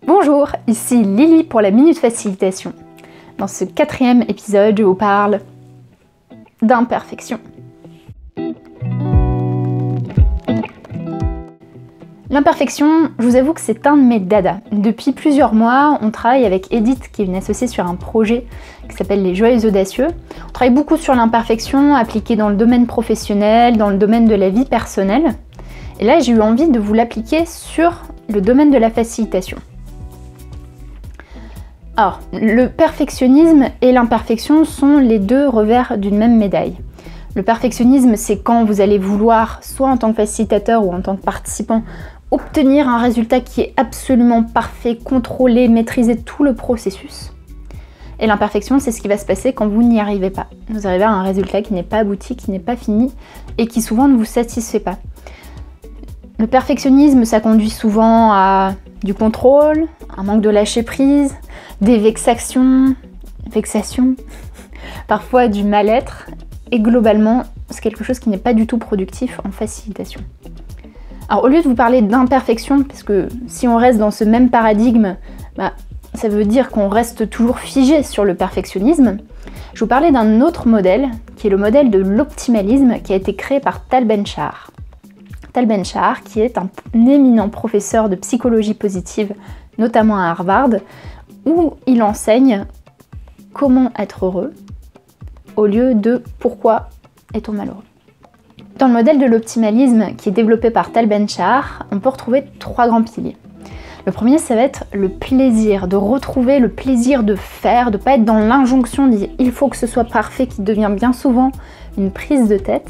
Bonjour, ici Lily pour la Minute Facilitation. Dans ce 4e épisode, je vous parle d'imperfection. L'imperfection, je vous avoue que c'est un de mes dadas. Depuis plusieurs mois, on travaille avec Edith, qui est une associée sur un projet qui s'appelle Les Joyeux Audacieux. On travaille beaucoup sur l'imperfection appliquée dans le domaine professionnel, dans le domaine de la vie personnelle. Et là, j'ai eu envie de vous l'appliquer sur le domaine de la facilitation. Alors, le perfectionnisme et l'imperfection sont les deux revers d'une même médaille. Le perfectionnisme, c'est quand vous allez vouloir, soit en tant que facilitateur ou en tant que participant, obtenir un résultat qui est absolument parfait, contrôler, maîtriser tout le processus. Et l'imperfection, c'est ce qui va se passer quand vous n'y arrivez pas. Vous arrivez à un résultat qui n'est pas abouti, qui n'est pas fini et qui souvent ne vous satisfait pas. Le perfectionnisme, ça conduit souvent à du contrôle, un manque de lâcher prise, des vexations, parfois du mal-être, et globalement, c'est quelque chose qui n'est pas du tout productif en facilitation. Alors au lieu de vous parler d'imperfection, parce que si on reste dans ce même paradigme, ça veut dire qu'on reste toujours figé sur le perfectionnisme, je vais vous parler d'un autre modèle, qui est le modèle de l'optimalisme, qui a été créé par Tal Ben-Shahar. Tal Ben-Shahar, qui est un éminent professeur de psychologie positive, notamment à Harvard, où il enseigne comment être heureux au lieu de pourquoi est-on malheureux. Dans le modèle de l'optimalisme qui est développé par Tal Ben-Shahar, on peut retrouver 3 grands piliers. Le premier, ça va être le plaisir, de retrouver le plaisir de faire, de ne pas être dans l'injonction de dire il faut que ce soit parfait, qui devient bien souvent une prise de tête,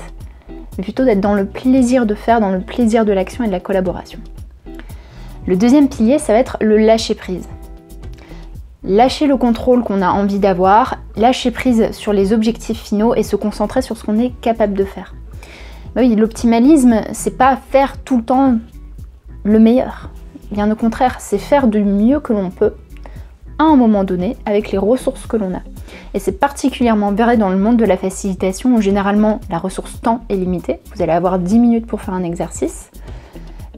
mais plutôt d'être dans le plaisir de faire, dans le plaisir de l'action et de la collaboration. Le deuxième pilier, ça va être le lâcher-prise. Lâcher le contrôle qu'on a envie d'avoir, lâcher prise sur les objectifs finaux et se concentrer sur ce qu'on est capable de faire. Oui, l'optimalisme, c'est pas faire tout le temps le meilleur. Bien au contraire, c'est faire du mieux que l'on peut à un moment donné avec les ressources que l'on a. Et c'est particulièrement vrai dans le monde de la facilitation où généralement la ressource temps est limitée. Vous allez avoir 10 minutes pour faire un exercice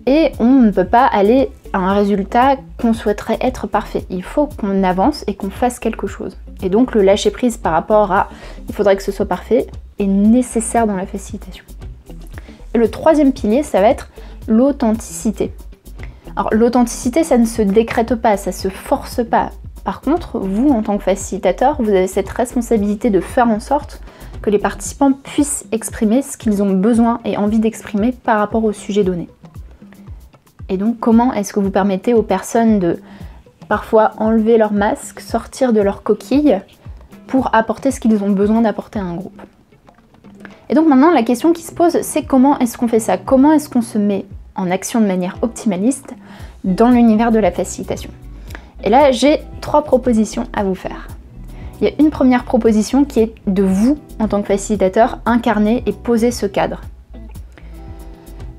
et on ne peut pas aller à un résultat qu'on souhaiterait être parfait. Il faut qu'on avance et qu'on fasse quelque chose. Et donc le lâcher prise par rapport à il faudrait que ce soit parfait est nécessaire dans la facilitation. Et le troisième pilier, ça va être l'authenticité. Alors l'authenticité, ça ne se décrète pas, ça se force pas. Par contre, vous, en tant que facilitateur, vous avez cette responsabilité de faire en sorte que les participants puissent exprimer ce qu'ils ont besoin et envie d'exprimer par rapport au sujet donné. Et donc, comment est-ce que vous permettez aux personnes de parfois enlever leur masque, sortir de leur coquille pour apporter ce qu'ils ont besoin d'apporter à un groupe? Et donc maintenant, la question qui se pose, c'est comment est-ce qu'on fait ça? Comment est-ce qu'on se met en action de manière optimaliste dans l'univers de la facilitation? Et là, j'ai 3 propositions à vous faire. Il y a une première proposition qui est de vous, en tant que facilitateur, incarner et poser ce cadre.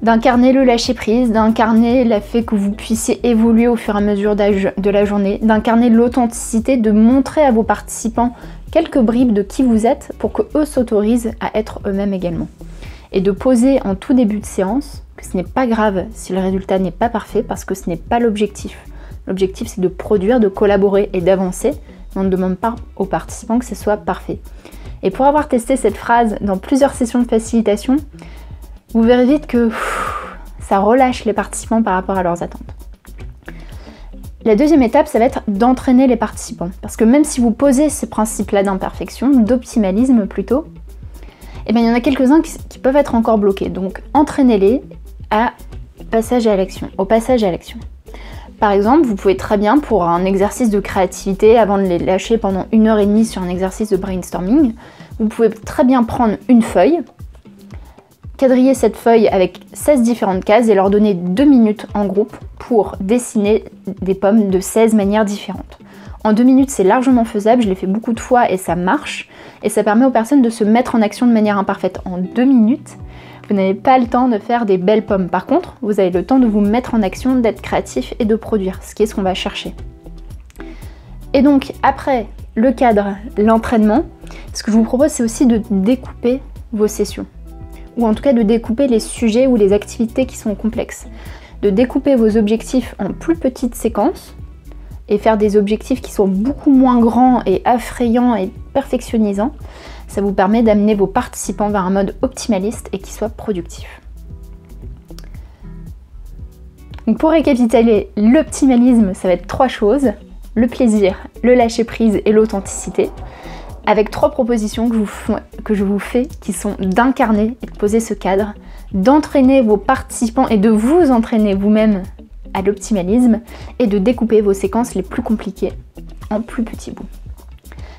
D'incarner le lâcher-prise, d'incarner le fait que vous puissiez évoluer au fur et à mesure de la journée, d'incarner l'authenticité, de montrer à vos participants quelques bribes de qui vous êtes pour qu'eux s'autorisent à être eux-mêmes également. Et de poser en tout début de séance que ce n'est pas grave si le résultat n'est pas parfait parce que ce n'est pas l'objectif. L'objectif, c'est de produire, de collaborer et d'avancer. On ne demande pas aux participants que ce soit parfait. Et pour avoir testé cette phrase dans plusieurs sessions de facilitation, vous verrez vite que ça relâche les participants par rapport à leurs attentes. La deuxième étape, ça va être d'entraîner les participants. Parce que même si vous posez ces principes-là d'imperfection, d'optimalisme plutôt, il y en a quelques-uns qui peuvent être encore bloqués. Donc entraînez-les au passage à l'action. Par exemple, vous pouvez très bien, pour un exercice de créativité, avant de les lâcher pendant 1h30 sur un exercice de brainstorming, vous pouvez très bien prendre une feuille, quadriller cette feuille avec 16 différentes cases et leur donner 2 minutes en groupe pour dessiner des pommes de 16 manières différentes. En 2 minutes, c'est largement faisable, je l'ai fait beaucoup de fois et ça marche. Et ça permet aux personnes de se mettre en action de manière imparfaite. En 2 minutes, vous n'avez pas le temps de faire des belles pommes. Par contre, vous avez le temps de vous mettre en action, d'être créatif et de produire, ce qui est ce qu'on va chercher. Et donc, après le cadre, l'entraînement, ce que je vous propose, c'est aussi de découper vos sessions. Ou en tout cas de découper les sujets ou les activités qui sont complexes. De découper vos objectifs en plus petites séquences, et faire des objectifs qui sont beaucoup moins grands et effrayants et perfectionnisants, ça vous permet d'amener vos participants vers un mode optimaliste et qui soit productif. Donc pour récapituler, l'optimalisme, ça va être 3 choses: le plaisir, le lâcher-prise et l'authenticité, avec 3 propositions que je vous fais qui sont d'incarner et de poser ce cadre, d'entraîner vos participants et de vous entraîner vous-même à l'optimalisme et de découper vos séquences les plus compliquées en plus petits bouts.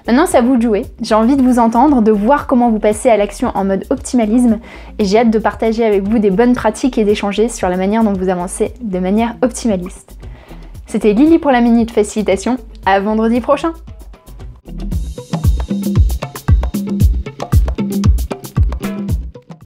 Maintenant, c'est à vous de jouer. J'ai envie de vous entendre, de voir comment vous passez à l'action en mode optimalisme et j'ai hâte de partager avec vous des bonnes pratiques et d'échanger sur la manière dont vous avancez de manière optimaliste. C'était Lily pour la Minute Facilitation. À vendredi prochain!